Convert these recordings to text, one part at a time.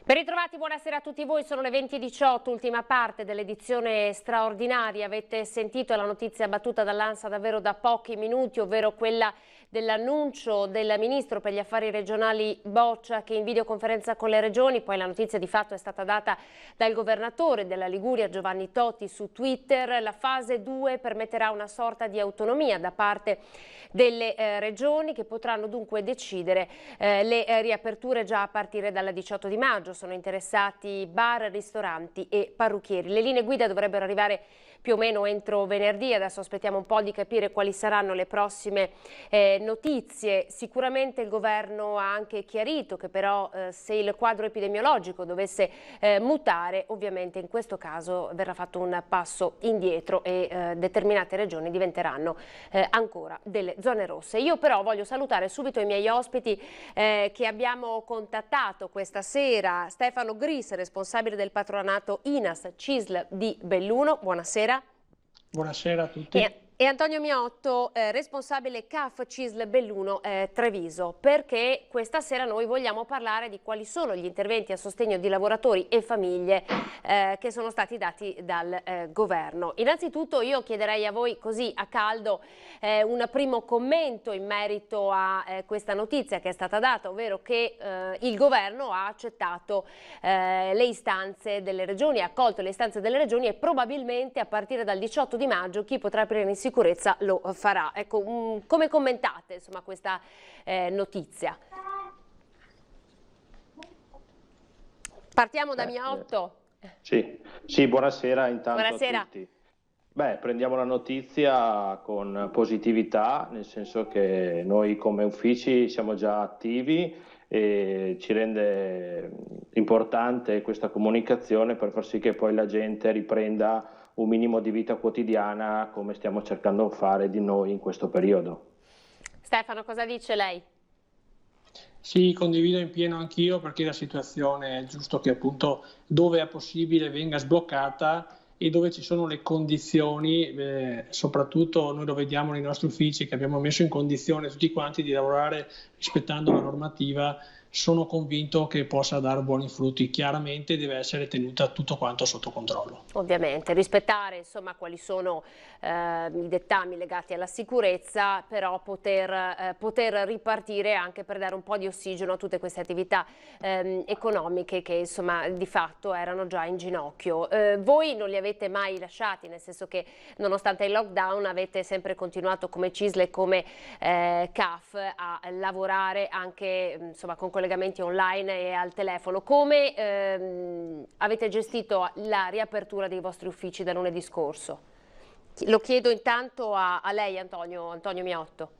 Ben ritrovati, buonasera a tutti voi, sono le 20:18, ultima parte dell'edizione straordinaria. Avete sentito la notizia battuta dall'ANSA davvero da pochi minuti, ovvero quella dell'annuncio del Ministro per gli Affari Regionali Boccia che in videoconferenza con le regioni, poi la notizia di fatto è stata data dal governatore della Liguria Giovanni Toti su Twitter. La fase 2 permetterà una sorta di autonomia da parte delle regioni che potranno dunque decidere le riaperture già a partire dal 18 di maggio. Sono interessati bar, ristoranti e parrucchieri. Le linee guida dovrebbero arrivare più o meno entro venerdì, adesso aspettiamo un po' di capire quali saranno le prossime notizie. Sicuramente il governo ha anche chiarito che però se il quadro epidemiologico dovesse mutare, ovviamente in questo caso verrà fatto un passo indietro e determinate regioni diventeranno ancora delle zone rosse. Io però voglio salutare subito i miei ospiti che abbiamo contattato questa sera. Stefano Gris, responsabile del patronato INAS CISL di Belluno, buonasera. Buonasera a tutti. E Antonio Miotto, responsabile CAF CISL Belluno Treviso, perché questa sera noi vogliamo parlare di quali sono gli interventi a sostegno di lavoratori e famiglie che sono stati dati dal governo. Innanzitutto io chiederei a voi così a caldo un primo commento in merito a questa notizia che è stata data, ovvero che il governo ha accettato le istanze delle regioni, ha accolto le istanze delle regioni e probabilmente a partire dal 18 di maggio chi potrà aprire in sicurezza lo farà. Ecco, come commentate insomma questa notizia? Partiamo da Miotto. Sì, buonasera intanto buonasera. a tutti. Prendiamo la notizia con positività, nel senso che noi come uffici siamo già attivi e ci rende importante questa comunicazione per far sì che poi la gente riprenda un minimo di vita quotidiana come stiamo cercando di fare di noi in questo periodo. Stefano, cosa dice lei? Sì, condivido in pieno anch'io perché la situazione è giusto che appunto dove è possibile venga sbloccata e dove ci sono le condizioni, soprattutto noi lo vediamo nei nostri uffici che abbiamo messo in condizione tutti quanti di lavorare rispettando la normativa, sono convinto che possa dare buoni frutti. Chiaramente deve essere tenuta tutto quanto sotto controllo. Ovviamente, rispettare insomma quali sono i dettami legati alla sicurezza, però poter ripartire anche per dare un po' di ossigeno a tutte queste attività economiche che insomma di fatto erano già in ginocchio. Voi non li avete mai lasciati, nel senso che nonostante il lockdown avete sempre continuato come CISL e come CAF a lavorare anche insomma con collegamenti online e al telefono. Come avete gestito la riapertura dei vostri uffici da lunedì scorso? Lo chiedo intanto a lei Antonio Miotto.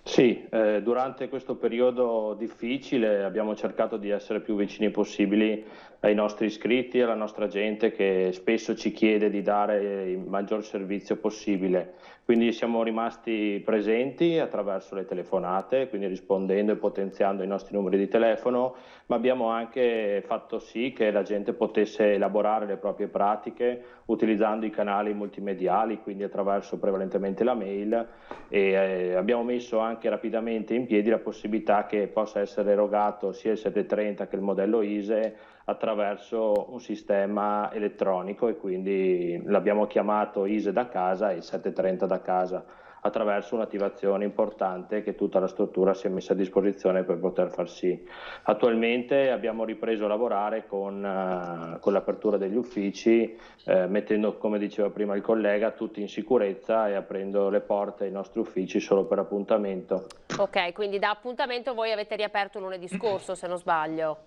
Sì, durante questo periodo difficile abbiamo cercato di essere più vicini possibili ai nostri iscritti, alla nostra gente che spesso ci chiede di dare il maggior servizio possibile. Quindi siamo rimasti presenti attraverso le telefonate, quindi rispondendo e potenziando i nostri numeri di telefono, ma abbiamo anche fatto sì che la gente potesse elaborare le proprie pratiche utilizzando i canali multimediali, quindi attraverso prevalentemente la mail e abbiamo messo anche rapidamente in piedi la possibilità che possa essere erogato sia il 730 che il modello ISE attraverso un sistema elettronico e quindi l'abbiamo chiamato ISE da casa e 730 da casa attraverso un'attivazione importante che tutta la struttura si è messa a disposizione per poter far sì. Attualmente abbiamo ripreso a lavorare con l'apertura degli uffici, mettendo, come diceva prima il collega, tutti in sicurezza e aprendo le porte ai nostri uffici solo per appuntamento. Ok, quindi da appuntamento voi avete riaperto lunedì scorso, se non sbaglio.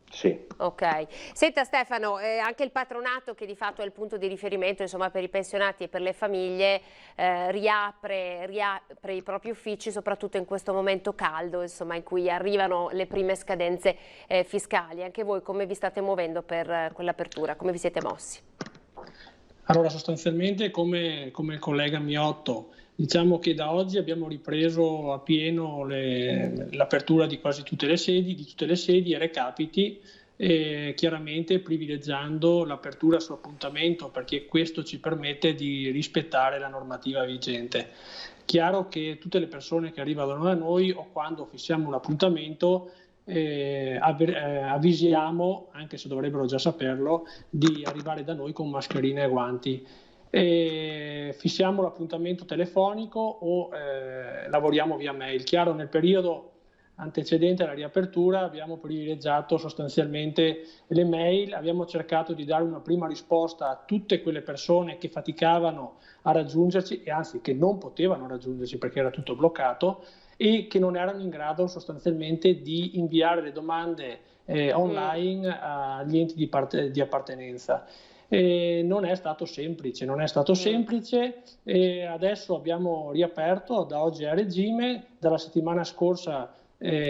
Sì. Ok. Senta Stefano, anche il patronato che di fatto è il punto di riferimento insomma, per i pensionati e per le famiglie riapre i propri uffici soprattutto in questo momento caldo insomma, in cui arrivano le prime scadenze fiscali. Anche voi come vi state muovendo per quell'apertura? Come vi siete mossi? Allora sostanzialmente come il collega Miotto, diciamo che da oggi abbiamo ripreso a pieno l'apertura di quasi tutte le sedi e recapiti, chiaramente privilegiando l'apertura su appuntamento perché questo ci permette di rispettare la normativa vigente. Chiaro che tutte le persone che arrivano da noi o quando fissiamo un appuntamento avvisiamo, anche se dovrebbero già saperlo, di arrivare da noi con mascherine e guanti. Fissiamo l'appuntamento telefonico o lavoriamo via mail. Chiaro, nel periodo antecedente alla riapertura abbiamo privilegiato sostanzialmente le mail, abbiamo cercato di dare una prima risposta a tutte quelle persone che faticavano a raggiungerci e anzi che non potevano raggiungerci perché era tutto bloccato e che non erano in grado sostanzialmente di inviare le domande online agli enti di appartenenza. Non è stato semplice, adesso abbiamo riaperto da oggi a regime, dalla settimana scorsa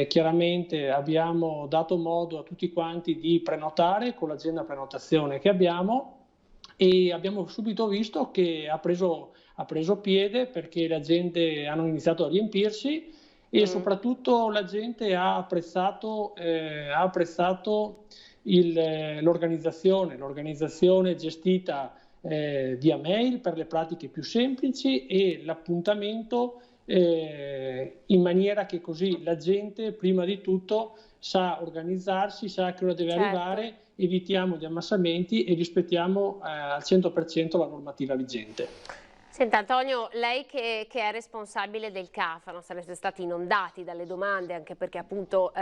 chiaramente abbiamo dato modo a tutti quanti di prenotare con l'agenda prenotazione che abbiamo e abbiamo subito visto che ha preso piede perché le agende hanno iniziato a riempirsi e soprattutto la gente ha apprezzato l'organizzazione gestita via mail per le pratiche più semplici e l'appuntamento in maniera che così la gente prima di tutto sa organizzarsi, sa a che ora deve arrivare, evitiamo gli ammassamenti e rispettiamo al 100% la normativa vigente. Senta Antonio, lei che è responsabile del CAFA, sareste stati inondati dalle domande anche perché appunto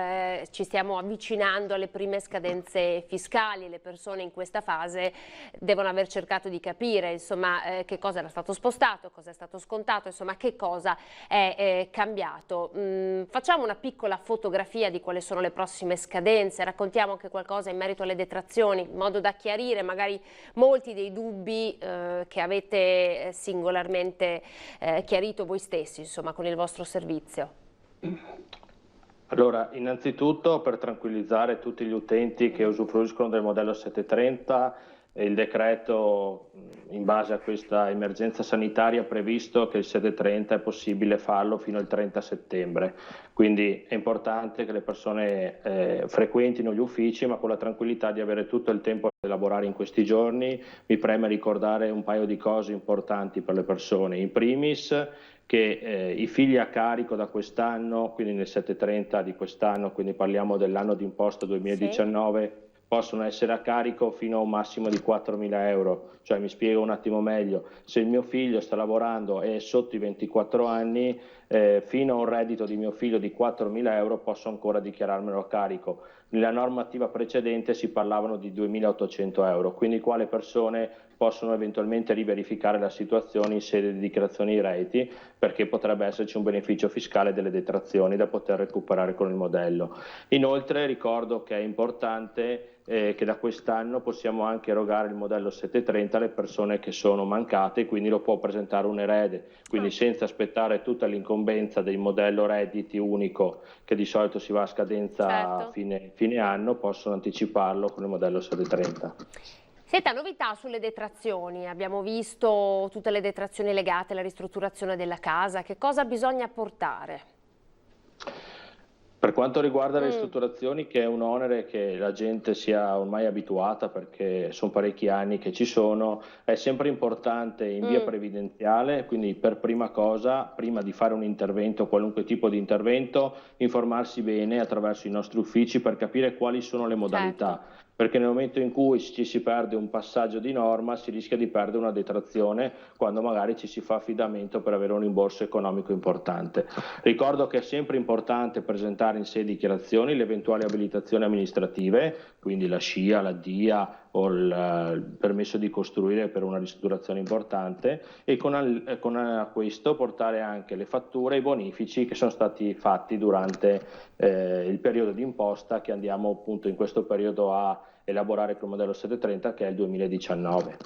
ci stiamo avvicinando alle prime scadenze fiscali, le persone in questa fase devono aver cercato di capire insomma che cosa era stato spostato, cosa è stato scontato, insomma che cosa è cambiato. Facciamo una piccola fotografia di quali sono le prossime scadenze, raccontiamo anche qualcosa in merito alle detrazioni in modo da chiarire magari molti dei dubbi che avete singolarmente chiarito voi stessi, insomma, con il vostro servizio. Allora, innanzitutto per tranquillizzare tutti gli utenti che usufruiscono del modello 730, il decreto in base a questa emergenza sanitaria ha previsto che il 730 è possibile farlo fino al 30 settembre, quindi è importante che le persone frequentino gli uffici ma con la tranquillità di avere tutto il tempo di lavorare in questi giorni. Mi preme ricordare un paio di cose importanti per le persone, in primis che i figli a carico da quest'anno, quindi nel 730 di quest'anno, quindi parliamo dell'anno di imposta 2019, possono essere a carico fino a un massimo di 4.000 euro, cioè mi spiego un attimo meglio, se il mio figlio sta lavorando e è sotto i 24 anni, fino a un reddito di mio figlio di 4.000 euro posso ancora dichiararmelo a carico. Nella normativa precedente si parlavano di 2.800 euro, quindi qua le persone possono eventualmente riverificare la situazione in sede di dichiarazioni di redditi perché potrebbe esserci un beneficio fiscale delle detrazioni da poter recuperare con il modello. Inoltre ricordo che è importante che da quest'anno possiamo anche erogare il modello 730 alle persone che sono mancate, quindi lo può presentare un erede, quindi senza aspettare tutta l'incombenza del modello redditi unico che di solito si va a scadenza a fine anno, possono anticiparlo con il modello 730. Senta, novità sulle detrazioni, abbiamo visto tutte le detrazioni legate alla ristrutturazione della casa, che cosa bisogna portare? Per quanto riguarda le ristrutturazioni, che è un onere che la gente sia ormai abituata perché sono parecchi anni che ci sono, è sempre importante in via previdenziale, quindi per prima cosa, prima di fare un intervento, qualunque tipo di intervento, informarsi bene attraverso i nostri uffici per capire quali sono le modalità. Perché nel momento in cui ci si perde un passaggio di norma si rischia di perdere una detrazione quando magari ci si fa affidamento per avere un rimborso economico importante. Ricordo che è sempre importante presentare in sede di dichiarazioni le eventuali abilitazioni amministrative, quindi la SCIA, la DIA o il permesso di costruire per una ristrutturazione importante e con questo portare anche le fatture e i bonifici che sono stati fatti durante il periodo di imposta che andiamo appunto in questo periodo a elaborare col modello 730 che è il 2019.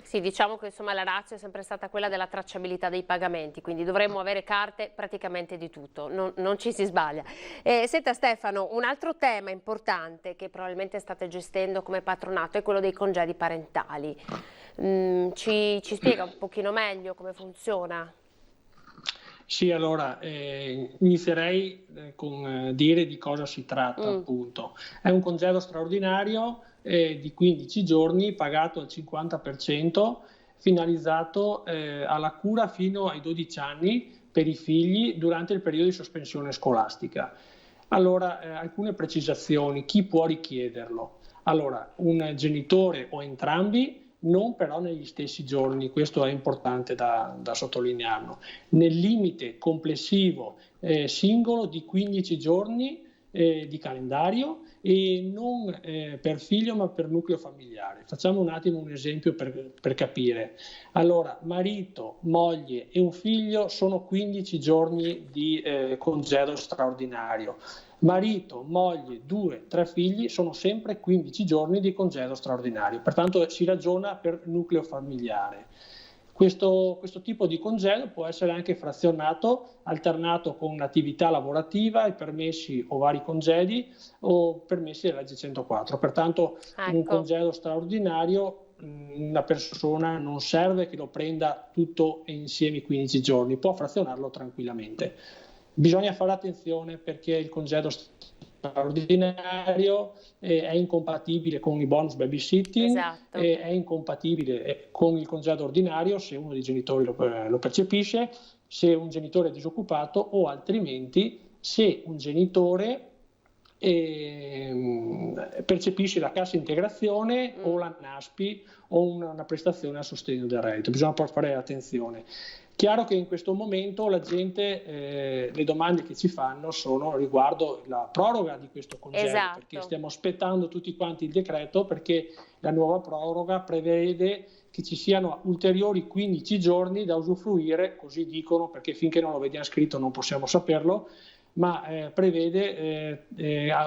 Sì, diciamo che insomma la ratio è sempre stata quella della tracciabilità dei pagamenti, quindi dovremmo avere carte praticamente di tutto, non ci si sbaglia. Senta Stefano, un altro tema importante che probabilmente state gestendo come patronato è quello dei congedi parentali. Ci spiega un pochino meglio come funziona? Sì, allora inizierei con dire di cosa si tratta appunto. È un congedo straordinario di 15 giorni pagato al 50%, finalizzato alla cura fino ai 12 anni per i figli durante il periodo di sospensione scolastica. Allora, alcune precisazioni, chi può richiederlo? Allora, un genitore o entrambi, non però negli stessi giorni, questo è importante da sottolinearlo, nel limite complessivo singolo di 15 giorni di calendario e non per figlio ma per nucleo familiare. Facciamo un attimo un esempio per capire. Allora, marito, moglie e un figlio sono 15 giorni di congedo straordinario. Marito, moglie, 2, 3 figli sono sempre 15 giorni di congedo straordinario, pertanto si ragiona per nucleo familiare. Questo tipo di congedo può essere anche frazionato, alternato con un'attività lavorativa, i permessi o vari congedi o permessi della legge 104. Pertanto un congedo straordinario, una persona non serve che lo prenda tutto insieme i 15 giorni, può frazionarlo tranquillamente. Bisogna fare attenzione perché il congedo straordinario è incompatibile con i bonus babysitting, esatto. È incompatibile con il congedo ordinario se uno dei genitori lo percepisce, se un genitore è disoccupato o altrimenti se un genitore percepisce la cassa integrazione o la NASPI o una prestazione a sostegno del reddito. Bisogna fare attenzione. Chiaro che in questo momento la gente, le domande che ci fanno sono riguardo la proroga di questo congedo, esatto. Perché stiamo aspettando tutti quanti il decreto, perché la nuova proroga prevede che ci siano ulteriori 15 giorni da usufruire, così dicono, perché finché non lo vediamo scritto non possiamo saperlo, ma prevede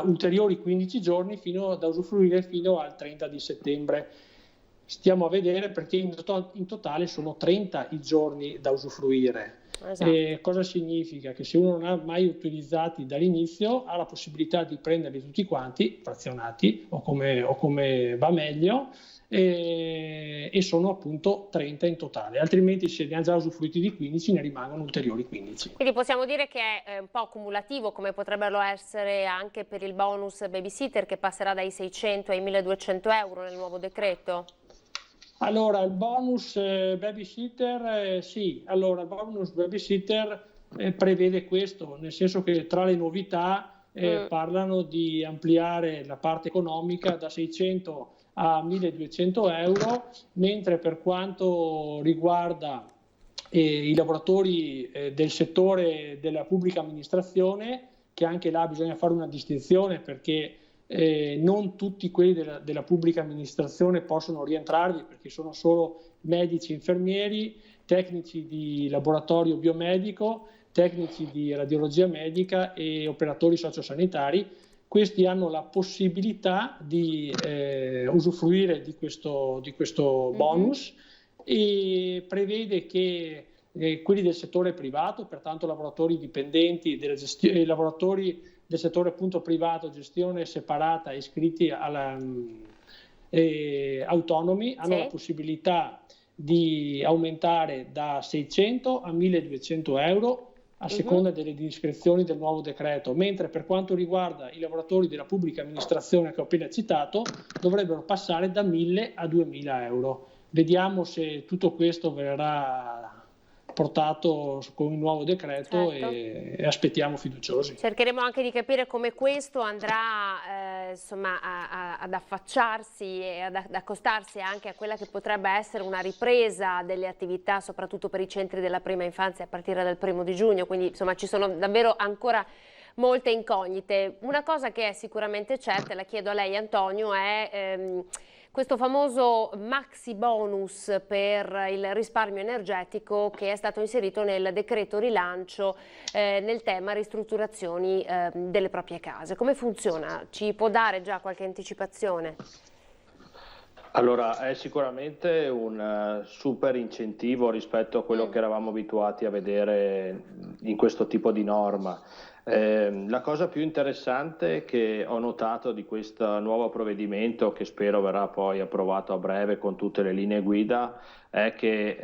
ulteriori 15 giorni da usufruire fino al 30 di settembre. Stiamo a vedere perché in totale sono 30 i giorni da usufruire. Esatto. Cosa significa? Che se uno non ha mai utilizzati dall'inizio ha la possibilità di prenderli tutti quanti, frazionati o come va meglio, e sono appunto 30 in totale, altrimenti se ne ha già usufruiti di 15 ne rimangono ulteriori 15. Quindi possiamo dire che è un po' cumulativo, come potrebbero essere anche per il bonus babysitter che passerà dai 600 ai 1200 euro nel nuovo decreto? Allora, il bonus babysitter, sì, allora il bonus babysitter prevede questo, nel senso che tra le novità parlano di ampliare la parte economica da 600 a 1200 euro, mentre per quanto riguarda i lavoratori del settore della pubblica amministrazione, che anche là bisogna fare una distinzione perché non tutti quelli della pubblica amministrazione possono rientrarvi perché sono solo medici, infermieri, tecnici di laboratorio biomedico, tecnici di radiologia medica e operatori sociosanitari. Questi hanno la possibilità di usufruire di questo bonus e prevede che quelli del settore privato, pertanto lavoratori dipendenti, lavoratori del settore appunto privato, gestione separata, iscritti autonomi, hanno la possibilità di aumentare da 600 a 1200 euro a seconda delle discrezioni del nuovo decreto, mentre per quanto riguarda i lavoratori della pubblica amministrazione che ho appena citato dovrebbero passare da 1000 a 2000 euro. Vediamo se tutto questo verrà portato con il nuovo decreto, certo. e aspettiamo fiduciosi. Cercheremo anche di capire come questo andrà insomma, ad affacciarsi e ad accostarsi anche a quella che potrebbe essere una ripresa delle attività, soprattutto per i centri della prima infanzia a partire dal 1° giugno, quindi insomma ci sono davvero ancora molte incognite. Una cosa che è sicuramente certa, la chiedo a lei Antonio, è questo famoso maxi bonus per il risparmio energetico che è stato inserito nel decreto rilancio nel tema ristrutturazioni delle proprie case. Come funziona? Ci può dare già qualche anticipazione? Allora, è sicuramente un super incentivo rispetto a quello che eravamo abituati a vedere in questo tipo di norma. La cosa più interessante che ho notato di questo nuovo provvedimento, che spero verrà poi approvato a breve con tutte le linee guida, è che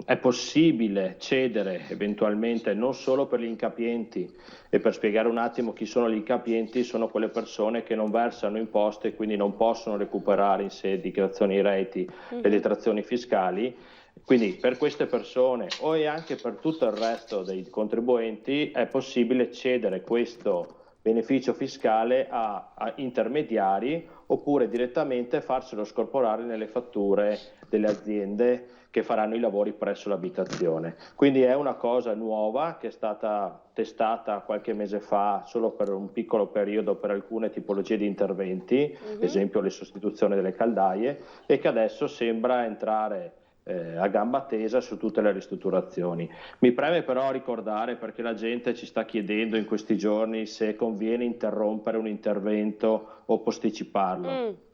è possibile cedere eventualmente non solo per gli incapienti, e per spiegare un attimo chi sono gli incapienti, sono quelle persone che non versano imposte e quindi non possono recuperare in sé dichiarazioni reti le detrazioni fiscali. Quindi per queste persone e anche per tutto il resto dei contribuenti è possibile cedere questo beneficio fiscale a intermediari, oppure direttamente farselo scorporare nelle fatture delle aziende che faranno i lavori presso l'abitazione. Quindi è una cosa nuova che è stata testata qualche mese fa solo per un piccolo periodo per alcune tipologie di interventi, ad esempio le sostituzioni delle caldaie, e che adesso sembra entrare a gamba tesa su tutte le ristrutturazioni. Mi preme però ricordare, perché la gente ci sta chiedendo in questi giorni se conviene interrompere un intervento o posticiparlo.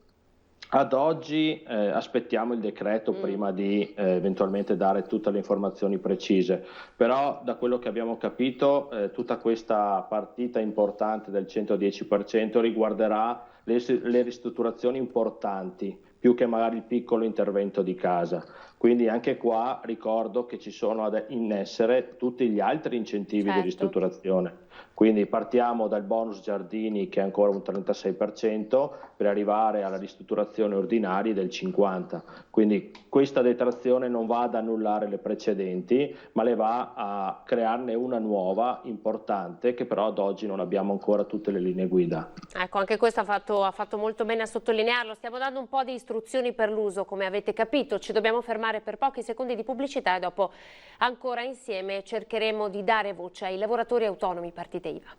Ad oggi aspettiamo il decreto prima di eventualmente dare tutte le informazioni precise, però da quello che abbiamo capito tutta questa partita importante del 110% riguarderà le ristrutturazioni importanti, più che magari il piccolo intervento di casa. Quindi anche qua ricordo che ci sono in essere tutti gli altri incentivi di ristrutturazione. Quindi partiamo dal bonus giardini, che è ancora un 36%, per arrivare alla ristrutturazione ordinaria del 50%. Quindi questa detrazione non va ad annullare le precedenti, ma le va a crearne una nuova importante, che però ad oggi non abbiamo ancora tutte le linee guida. Ecco, anche questo ha fatto molto bene a sottolinearlo. Stiamo dando un po' di istruzioni per l'uso, come avete capito. Ci dobbiamo fermare per pochi secondi di pubblicità e dopo ancora insieme cercheremo di dare voce ai lavoratori autonomi partite IVA.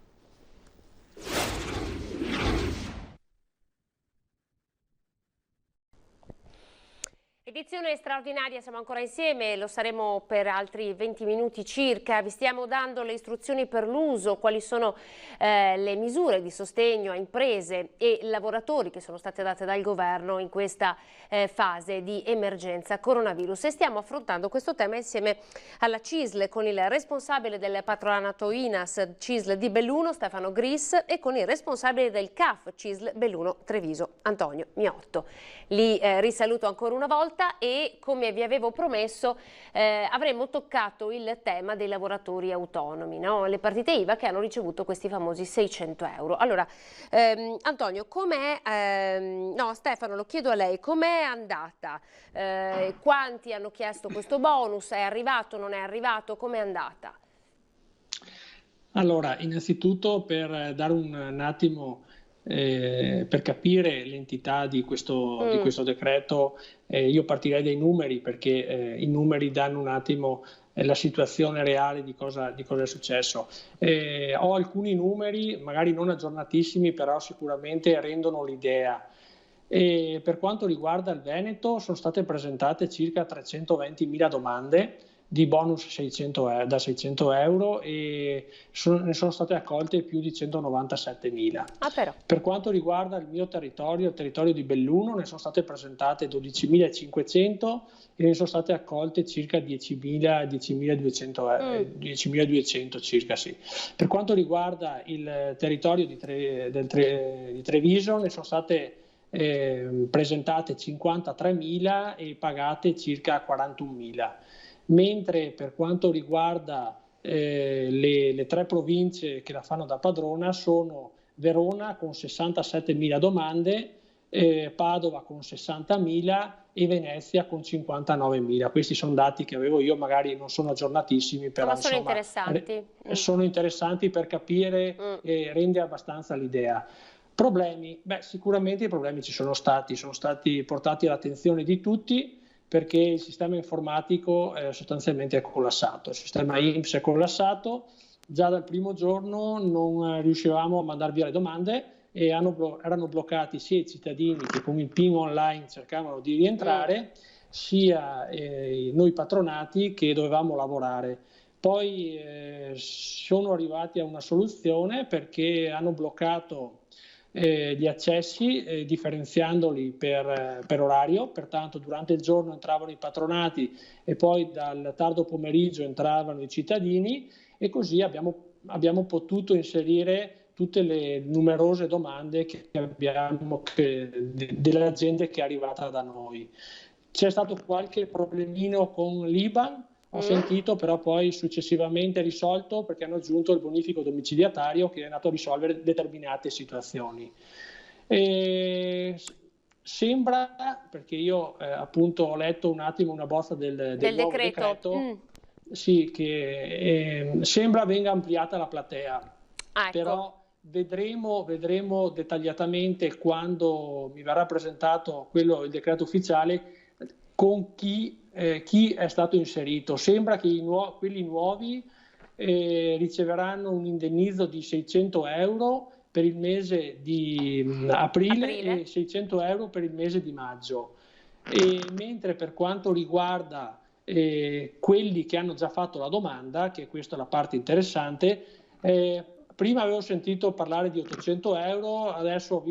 Edizione straordinaria, siamo ancora insieme, lo saremo per altri 20 minuti circa. Vi stiamo dando le istruzioni per l'uso, quali sono le misure di sostegno a imprese e lavoratori che sono state date dal governo in questa fase di emergenza coronavirus. E stiamo affrontando questo tema insieme alla CISL con il responsabile del patronato INAS CISL di Belluno, Stefano Gris, e con il responsabile del CAF CISL Belluno Treviso, Antonio Miotto. Li risaluto ancora una volta. E come vi avevo promesso avremmo toccato il tema dei lavoratori autonomi, no? Le partite IVA che hanno ricevuto questi famosi 600 euro. Allora Antonio, Stefano, lo chiedo a lei, com'è andata? Quanti hanno chiesto questo bonus? È arrivato, non è arrivato? Com'è andata? Allora, innanzitutto per dare un attimo per capire l'entità di questo decreto, io partirei dai numeri, perché i numeri danno un attimo la situazione reale di cosa è successo. Ho alcuni numeri, magari non aggiornatissimi, però sicuramente rendono l'idea. Per quanto riguarda il Veneto, sono state presentate circa 320.000 domande di bonus da 600 euro e ne sono state accolte più di 197.000. Per quanto riguarda il mio territorio, il territorio di Belluno, ne sono state presentate 12.500 e ne sono state accolte circa 10.200 circa, sì. Per quanto riguarda il territorio di Treviso, ne sono state presentate 53.000 e pagate circa 41.000. Mentre per quanto riguarda le tre province che la fanno da padrona sono Verona con 67.000 domande, Padova con 60.000 e Venezia con 59.000. Questi sono dati che avevo io, magari non sono aggiornatissimi, però ma sono interessanti. Sono interessanti per capire e rende abbastanza l'idea. Problemi? Beh, sicuramente i problemi ci sono stati portati all'attenzione di tutti, perché il sistema informatico sostanzialmente è collassato, il sistema INPS è collassato, già dal primo giorno non riuscivamo a mandar via le domande e erano bloccati sia i cittadini che con il PIN online cercavano di rientrare, sia noi patronati che dovevamo lavorare. Poi sono arrivati a una soluzione, perché hanno bloccato gli accessi differenziandoli per orario, pertanto durante il giorno entravano i patronati e poi dal tardo pomeriggio entravano i cittadini, e così abbiamo potuto inserire tutte le numerose domande che abbiamo della gente che è arrivata da noi. C'è stato qualche problemino con l'IBAN, ho sentito, però poi successivamente risolto, perché hanno aggiunto il bonifico domiciliatario che è andato a risolvere determinate situazioni. Sembra, perché io appunto ho letto un attimo una bozza del nuovo decreto, sì, che sembra venga ampliata la platea, ecco. Però vedremo dettagliatamente quando mi verrà presentato il decreto ufficiale con chi è stato inserito. Sembra che quelli nuovi riceveranno un indennizzo di 600 euro per il mese di aprile e 600 euro per il mese di maggio. Mentre per quanto riguarda quelli che hanno già fatto la domanda, che questa è la parte interessante, prima avevo sentito parlare di 800 euro, adesso ho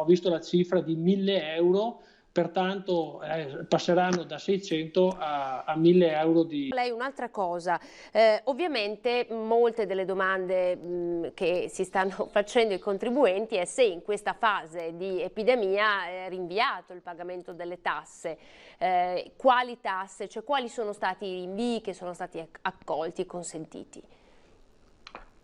visto la cifra di 1000 euro, pertanto passeranno da 600 a 1000 euro di... Lei un'altra cosa, ovviamente molte delle domande che si stanno facendo i contribuenti è se in questa fase di epidemia è rinviato il pagamento delle tasse, quali tasse, cioè quali sono stati i rinvii che sono stati accolti e consentiti?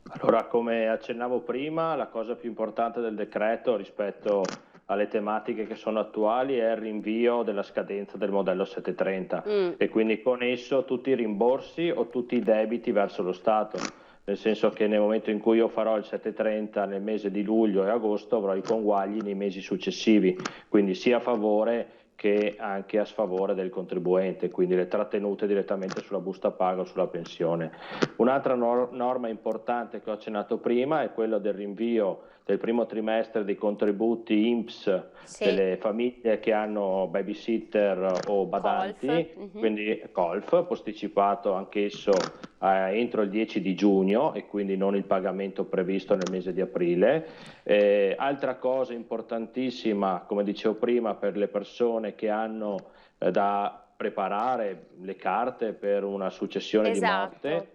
Allora, come accennavo prima, la cosa più importante del decreto rispetto alle tematiche che sono attuali è il rinvio della scadenza del modello 730 e quindi con esso tutti i rimborsi o tutti i debiti verso lo Stato, nel senso che nel momento in cui io farò il 730 nel mese di luglio e agosto avrò i conguagli nei mesi successivi, quindi sia a favore che anche a sfavore del contribuente, quindi le trattenute direttamente sulla busta paga o sulla pensione. Un'altra norma importante che ho accennato prima è quella del rinvio del primo trimestre dei contributi INPS delle famiglie che hanno babysitter o badanti, quindi COLF, posticipato anch'esso entro il 10 di giugno e quindi non il pagamento previsto nel mese di aprile. Altra cosa importantissima, come dicevo prima, per le persone che hanno da preparare le carte per una successione di morte,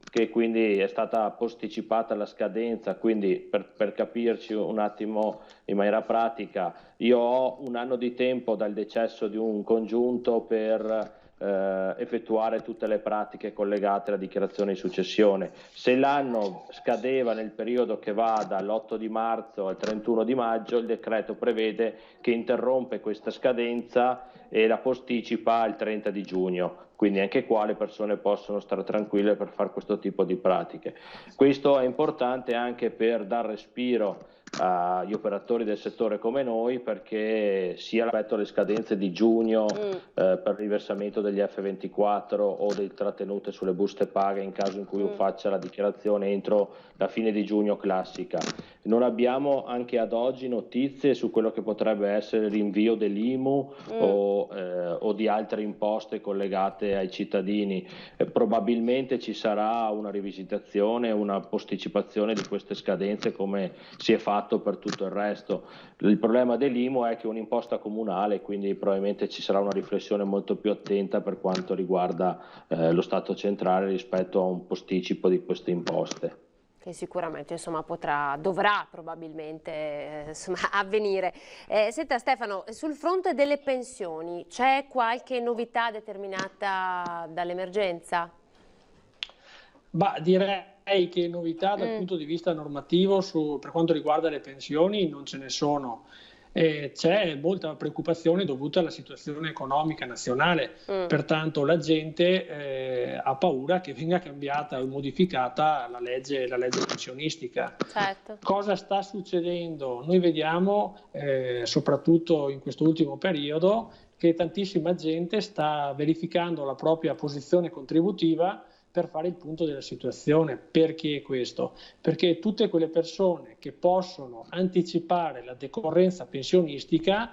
che quindi è stata posticipata la scadenza, quindi per capirci un attimo in maniera pratica, io ho un anno di tempo dal decesso di un congiunto per effettuare tutte le pratiche collegate alla dichiarazione di successione. Se l'anno scadeva nel periodo che va dall'8 di marzo al 31 di maggio, il decreto prevede che interrompe questa scadenza e la posticipa al 30 di giugno. Quindi anche qua le persone possono stare tranquille per fare questo tipo di pratiche. Questo è importante anche per dar respiro agli operatori del settore come noi, perché sia rispetto alle scadenze di giugno per il riversamento degli F24 o delle trattenute sulle buste paga in caso in cui faccia la dichiarazione entro la fine di giugno classica. Non abbiamo anche ad oggi notizie su quello che potrebbe essere il rinvio dell'IMU o di altre imposte collegate ai cittadini. Probabilmente ci sarà una rivisitazione, una posticipazione di queste scadenze come si è fatto per tutto il resto. Il problema dell'IMU è che è un'imposta comunale, quindi probabilmente ci sarà una riflessione molto più attenta per quanto riguarda lo Stato centrale rispetto a un posticipo di queste imposte. Che sicuramente insomma dovrà probabilmente avvenire. Senta Stefano, sul fronte delle pensioni c'è qualche novità determinata dall'emergenza? Direi che novità dal punto di vista normativo per quanto riguarda le pensioni non ce ne sono. C'è molta preoccupazione dovuta alla situazione economica nazionale, pertanto la gente ha paura che venga cambiata o modificata la legge pensionistica. Certo. Cosa sta succedendo? Noi vediamo, soprattutto in questo ultimo periodo, che tantissima gente sta verificando la propria posizione contributiva per fare il punto della situazione. Perché questo? Perché tutte quelle persone che possono anticipare la decorrenza pensionistica,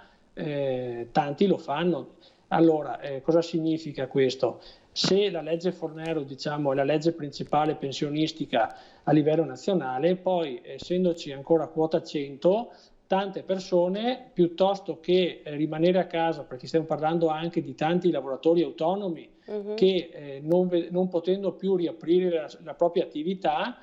tanti lo fanno. Allora, cosa significa questo? Se la legge Fornero, diciamo, è la legge principale pensionistica a livello nazionale, poi essendoci ancora quota 100, tante persone, piuttosto che rimanere a casa, perché stiamo parlando anche di tanti lavoratori autonomi che non potendo più riaprire la propria attività,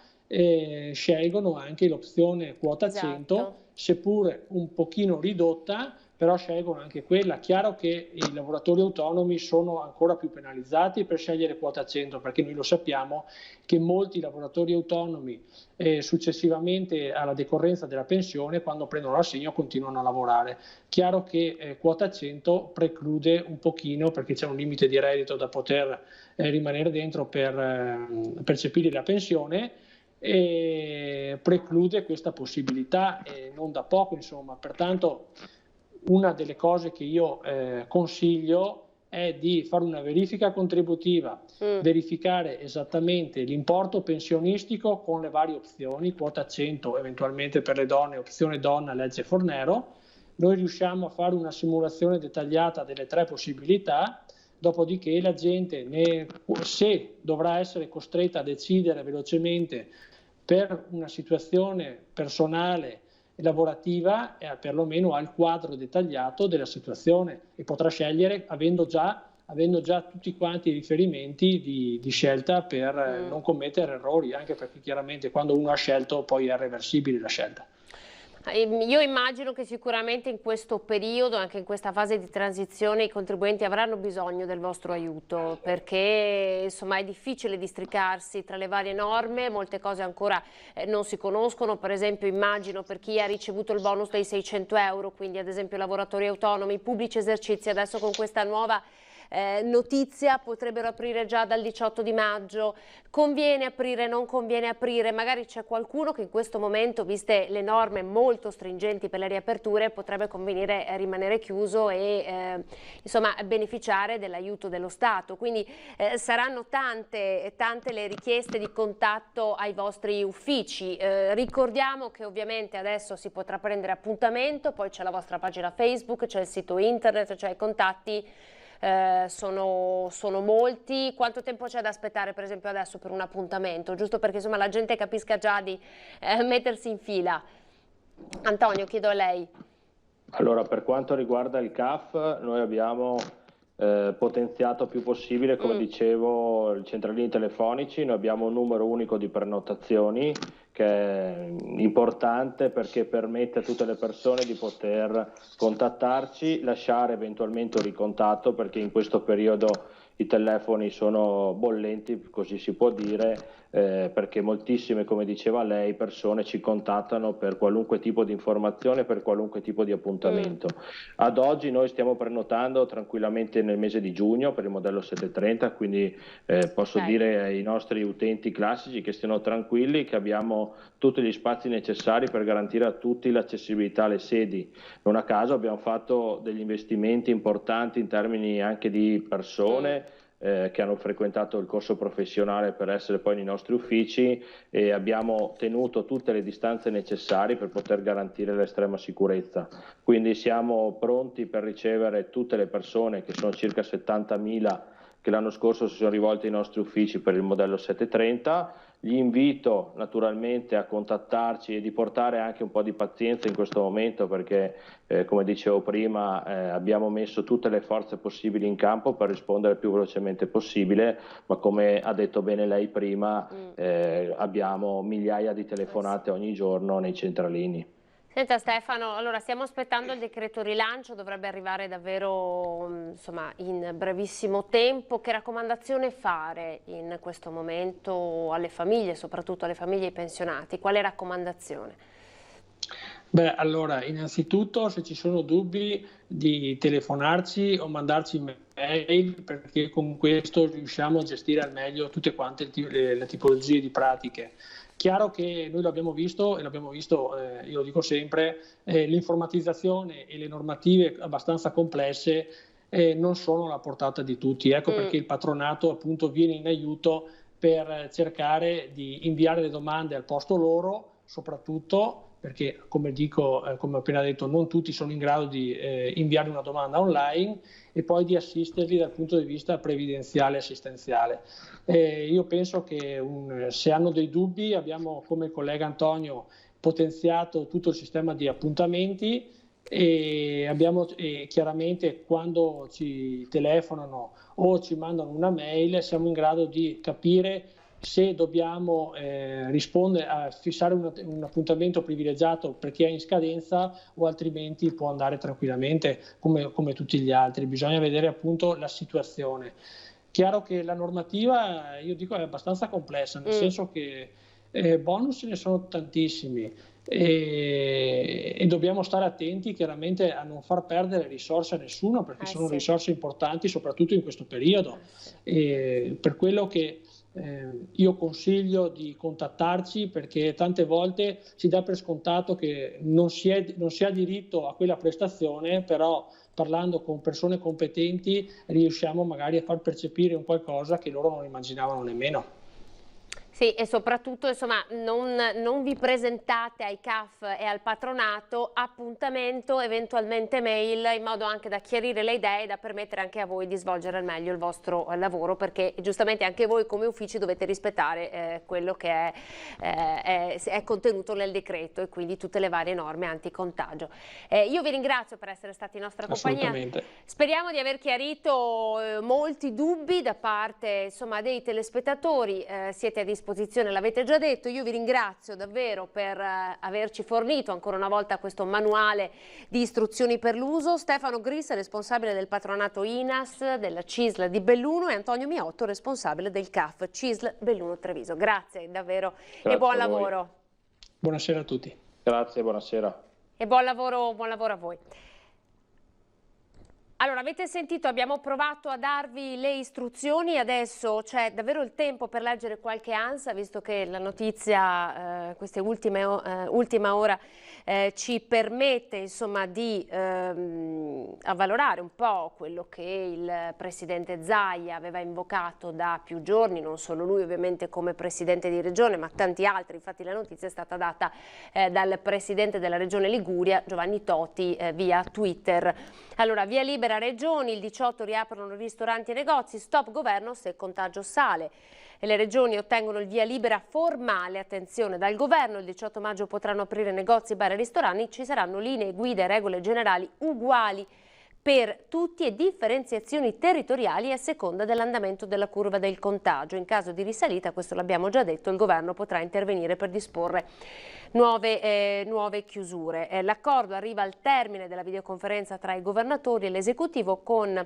scelgono anche l'opzione quota 100, seppur un pochino ridotta, però scelgono anche quella. Chiaro che i lavoratori autonomi sono ancora più penalizzati per scegliere quota 100, perché noi lo sappiamo che molti lavoratori autonomi successivamente alla decorrenza della pensione, quando prendono l'assegno, continuano a lavorare. Chiaro che quota 100 preclude un pochino, perché c'è un limite di reddito da poter rimanere dentro per percepire la pensione, preclude questa possibilità, e non da poco, insomma. Pertanto una delle cose che io consiglio è di fare una verifica contributiva, verificare esattamente l'importo pensionistico con le varie opzioni, quota 100 eventualmente per le donne, opzione donna, legge Fornero. Noi riusciamo a fare una simulazione dettagliata delle 3 possibilità, dopodiché la gente, se dovrà essere costretta a decidere velocemente per una situazione personale e lavorativa, perlomeno ha il quadro dettagliato della situazione e potrà scegliere avendo già tutti quanti i riferimenti di scelta per non commettere errori, anche perché chiaramente quando uno ha scelto poi è irreversibile la scelta. Io immagino che sicuramente in questo periodo, anche in questa fase di transizione, i contribuenti avranno bisogno del vostro aiuto, perché insomma è difficile districarsi tra le varie norme, molte cose ancora non si conoscono. Per esempio immagino per chi ha ricevuto il bonus dei 600 euro, quindi ad esempio lavoratori autonomi, pubblici esercizi, adesso con questa nuova notizia potrebbero aprire già dal 18 di maggio, conviene aprire, non conviene aprire, magari c'è qualcuno che in questo momento, viste le norme molto stringenti per le riaperture, potrebbe convenire rimanere chiuso e insomma beneficiare dell'aiuto dello Stato, quindi saranno tante le richieste di contatto ai vostri uffici. Ricordiamo che ovviamente adesso si potrà prendere appuntamento, poi c'è la vostra pagina Facebook, c'è il sito internet, cioè i contatti sono molti. Quanto tempo c'è da aspettare per esempio adesso per un appuntamento, giusto perché insomma la gente capisca già di mettersi in fila? Antonio, chiedo a lei. Allora, per quanto riguarda il CAF, noi abbiamo potenziato più possibile, come dicevo, i centralini telefonici. Noi abbiamo un numero unico di prenotazioni che è importante perché permette a tutte le persone di poter contattarci, lasciare eventualmente un ricontatto, perché in questo periodo i telefoni sono bollenti, così si può dire, perché moltissime, come diceva lei, persone ci contattano per qualunque tipo di informazione, per qualunque tipo di appuntamento. Ad oggi noi stiamo prenotando tranquillamente nel mese di giugno per il modello 730, quindi posso dire ai nostri utenti classici che stiano tranquilli, che abbiamo tutti gli spazi necessari per garantire a tutti l'accessibilità alle sedi. Non a caso abbiamo fatto degli investimenti importanti in termini anche di persone che hanno frequentato il corso professionale per essere poi nei nostri uffici, e abbiamo tenuto tutte le distanze necessarie per poter garantire l'estrema sicurezza. Quindi siamo pronti per ricevere tutte le persone, che sono circa 70.000 che l'anno scorso si sono rivolti ai nostri uffici per il modello 730. Gli invito naturalmente a contattarci e di portare anche un po' di pazienza in questo momento, perché come dicevo prima abbiamo messo tutte le forze possibili in campo per rispondere il più velocemente possibile, ma come ha detto bene lei prima abbiamo migliaia di telefonate ogni giorno nei centralini. Senta Stefano, allora stiamo aspettando il decreto rilancio, dovrebbe arrivare davvero insomma, in brevissimo tempo. Che raccomandazione fare in questo momento alle famiglie, soprattutto alle famiglie e ai pensionati? Quale raccomandazione? Beh, allora, innanzitutto se ci sono dubbi di telefonarci o mandarci mail, perché con questo riusciamo a gestire al meglio tutte quante le tipologie di pratiche. Chiaro che noi l'abbiamo visto, io lo dico sempre, l'informatizzazione e le normative abbastanza complesse non sono alla portata di tutti. Ecco perché il patronato appunto viene in aiuto per cercare di inviare le domande al posto loro, soprattutto perché, come ho appena detto, non tutti sono in grado di inviare una domanda online, e poi di assisterli dal punto di vista previdenziale e assistenziale. Io penso che se hanno dei dubbi, abbiamo, come il collega Antonio, potenziato tutto il sistema di appuntamenti, e chiaramente quando ci telefonano o ci mandano una mail siamo in grado di capire se dobbiamo rispondere a fissare un appuntamento privilegiato per chi è in scadenza, o altrimenti può andare tranquillamente come tutti gli altri. Bisogna vedere appunto la situazione. Chiaro che la normativa, io dico, è abbastanza complessa, nel senso che bonus ce ne sono tantissimi, e dobbiamo stare attenti chiaramente a non far perdere risorse a nessuno, perché sono risorse importanti soprattutto in questo periodo. Per quello che io consiglio di contattarci, perché tante volte si dà per scontato che non si ha diritto a quella prestazione, però parlando con persone competenti riusciamo magari a far percepire un qualcosa che loro non immaginavano nemmeno. Sì, e soprattutto insomma non vi presentate ai CAF e al patronato, appuntamento, eventualmente mail, in modo anche da chiarire le idee e da permettere anche a voi di svolgere al meglio il vostro lavoro, perché giustamente anche voi come uffici dovete rispettare quello che è contenuto nel decreto e quindi tutte le varie norme anticontagio. Io vi ringrazio per essere stati in nostra compagnia. Speriamo di aver chiarito molti dubbi da parte insomma dei telespettatori, siete a disposizione, l'avete già detto. Io vi ringrazio davvero per averci fornito ancora una volta questo manuale di istruzioni per l'uso. Stefano Grissa, responsabile del patronato INAS della CISL di Belluno, e Antonio Miotto, responsabile del CAF CISL Belluno Treviso. Grazie davvero. Grazie e buon lavoro. Buonasera a tutti. Grazie, buonasera. E buon lavoro a voi. Allora, avete sentito, abbiamo provato a darvi le istruzioni, adesso c'è davvero il tempo per leggere qualche ANSA, visto che la notizia, queste ultima ora, ci permette insomma di avvalorare un po' quello che il presidente Zaia aveva invocato da più giorni, non solo lui ovviamente come presidente di regione, ma tanti altri. Infatti la notizia è stata data dal presidente della regione Liguria, Giovanni Toti, via Twitter. Allora, via libera regioni, il 18 riaprono ristoranti e negozi, stop governo se il contagio sale. E le regioni ottengono il via libera formale, attenzione, dal governo. Il 18 maggio potranno aprire negozi, bar e ristoranti, ci saranno linee guida e regole generali uguali per tutti e differenziazioni territoriali a seconda dell'andamento della curva del contagio. In caso di risalita, questo l'abbiamo già detto, il governo potrà intervenire per disporre nuove chiusure. L'accordo arriva al termine della videoconferenza tra i governatori e l'esecutivo, con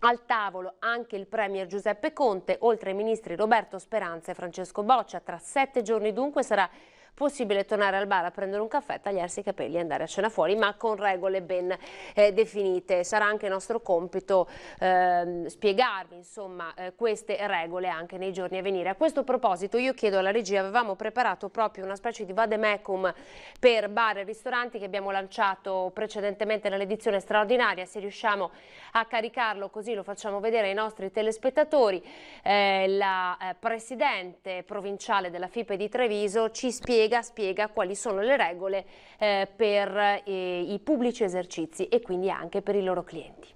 al tavolo anche il premier Giuseppe Conte, oltre ai ministri Roberto Speranza e Francesco Boccia. Tra 7 giorni dunque sarà possibile tornare al bar a prendere un caffè, tagliarsi i capelli e andare a cena fuori, ma con regole ben definite. Sarà anche nostro compito spiegarvi insomma queste regole anche nei giorni a venire. A questo proposito io chiedo alla regia, avevamo preparato proprio una specie di vademecum per bar e ristoranti che abbiamo lanciato precedentemente nell'edizione straordinaria. Se riusciamo a caricarlo così lo facciamo vedere ai nostri telespettatori. La presidente provinciale della FIPE di Treviso ci spiega quali sono le regole per i pubblici esercizi e quindi anche per i loro clienti.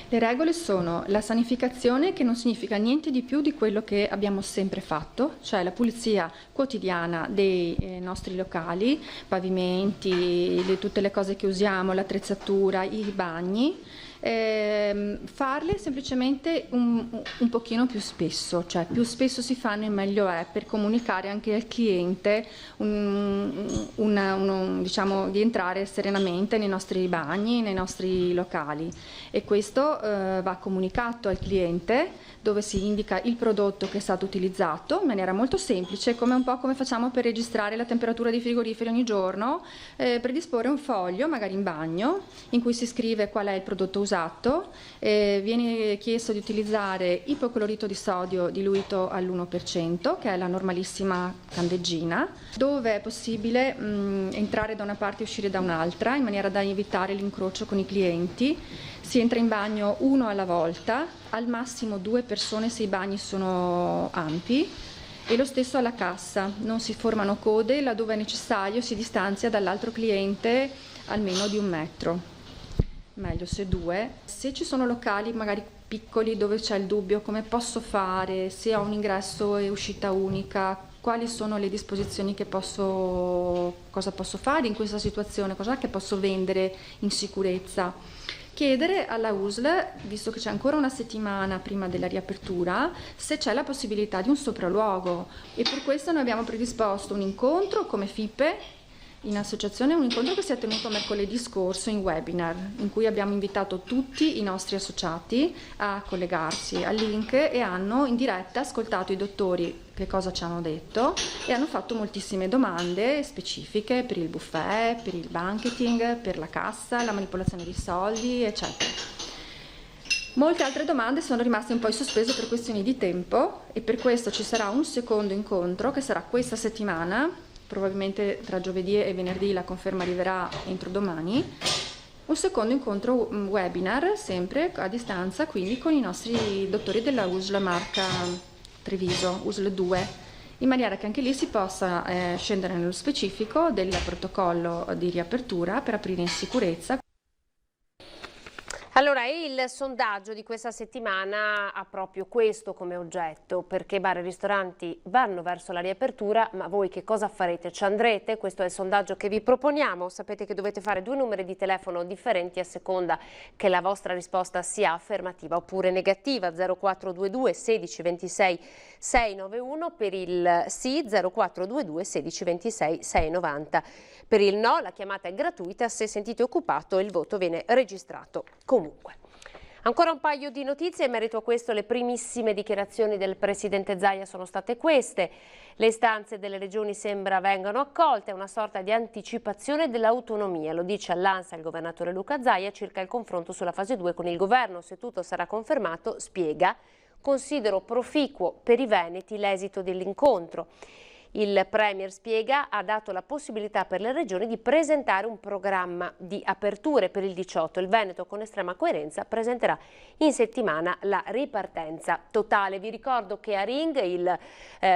Le regole sono la sanificazione, che non significa niente di più di quello che abbiamo sempre fatto, cioè la pulizia quotidiana dei nostri locali, pavimenti, tutte le cose che usiamo, l'attrezzatura, i bagni. Farle semplicemente un pochino più spesso, cioè più spesso si fanno e meglio è, per comunicare anche al cliente diciamo, di entrare serenamente nei nostri bagni, nei nostri locali, e questo va comunicato al cliente, dove si indica il prodotto che è stato utilizzato in maniera molto semplice, come un po' come facciamo per registrare la temperatura dei frigoriferi ogni giorno, predisporre un foglio, magari in bagno, in cui si scrive qual è il prodotto usato. Viene chiesto di utilizzare ipoclorito di sodio diluito all'1%, che è la normalissima candeggina, dove è possibile entrare da una parte e uscire da un'altra, in maniera da evitare l'incrocio con i clienti. Si entra in bagno uno alla volta, al massimo 2 persone se i bagni sono ampi, e lo stesso alla cassa. Non si formano code, laddove è necessario si distanzia dall'altro cliente almeno di 1 metro. Meglio se 2. Se ci sono locali magari piccoli dove c'è il dubbio come posso fare, se ho un ingresso e uscita unica, quali sono le disposizioni che cosa posso fare in questa situazione, cosa che posso vendere in sicurezza. Chiedere alla USL, visto che c'è ancora una settimana prima della riapertura, se c'è la possibilità di un sopralluogo, e per questo noi abbiamo predisposto un incontro come FIPE in associazione, un incontro che si è tenuto mercoledì scorso in webinar, in cui abbiamo invitato tutti i nostri associati a collegarsi al link e hanno in diretta ascoltato i dottori che cosa ci hanno detto e hanno fatto moltissime domande specifiche per il buffet, per il banqueting, per la cassa, la manipolazione dei soldi, eccetera. Molte altre domande sono rimaste un po' in sospeso per questioni di tempo e per questo ci sarà un secondo incontro che sarà questa settimana, probabilmente tra giovedì e venerdì, la conferma arriverà entro domani, un secondo incontro webinar sempre a distanza, quindi con i nostri dottori della USL Marca Treviso, USL 2, in maniera che anche lì si possa scendere nello specifico del protocollo di riapertura per aprire in sicurezza. Allora, il sondaggio di questa settimana ha proprio questo come oggetto, perché bar e ristoranti vanno verso la riapertura, ma voi che cosa farete? Ci andrete? Questo è il sondaggio che vi proponiamo. Sapete che dovete fare 2 numeri di telefono differenti a seconda che la vostra risposta sia affermativa oppure negativa. 0422 16 26 691 per il sì, 0422 16 26 690. Per il no la chiamata è gratuita, se sentite occupato il voto viene registrato comunque. Ancora un paio di notizie, in merito a questo le primissime dichiarazioni del Presidente Zaia sono state queste. Le istanze delle regioni sembra vengano accolte, è una sorta di anticipazione dell'autonomia, lo dice all'ANSA il governatore Luca Zaia circa il confronto sulla fase 2 con il governo. Se tutto sarà confermato, spiega, considero proficuo per i veneti l'esito dell'incontro. Il Premier spiega ha dato la possibilità per le regioni di presentare un programma di aperture per il 18. Il Veneto con estrema coerenza presenterà in settimana la ripartenza totale. Vi ricordo che a Ring il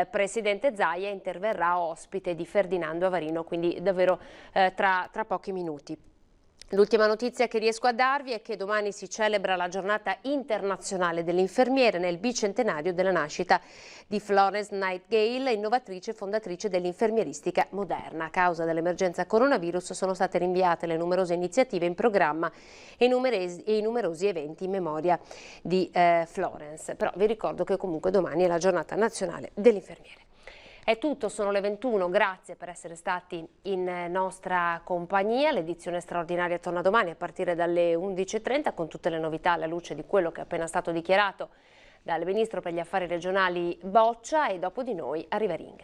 Presidente Zaia interverrà ospite di Ferdinando Avarino, quindi davvero tra pochi minuti. L'ultima notizia che riesco a darvi è che domani si celebra la giornata internazionale dell'infermiere nel bicentenario della nascita di Florence Nightingale, innovatrice e fondatrice dell'infermieristica moderna. A causa dell'emergenza coronavirus sono state rinviate le numerose iniziative in programma e i numerosi eventi in memoria di Florence. Però vi ricordo che comunque domani è la giornata nazionale dell'infermiere. È tutto, sono le 21, grazie per essere stati in nostra compagnia. L'edizione straordinaria torna domani a partire dalle 11:30 con tutte le novità alla luce di quello che è appena stato dichiarato dal Ministro per gli Affari Regionali Boccia, e dopo di noi arriva Ring.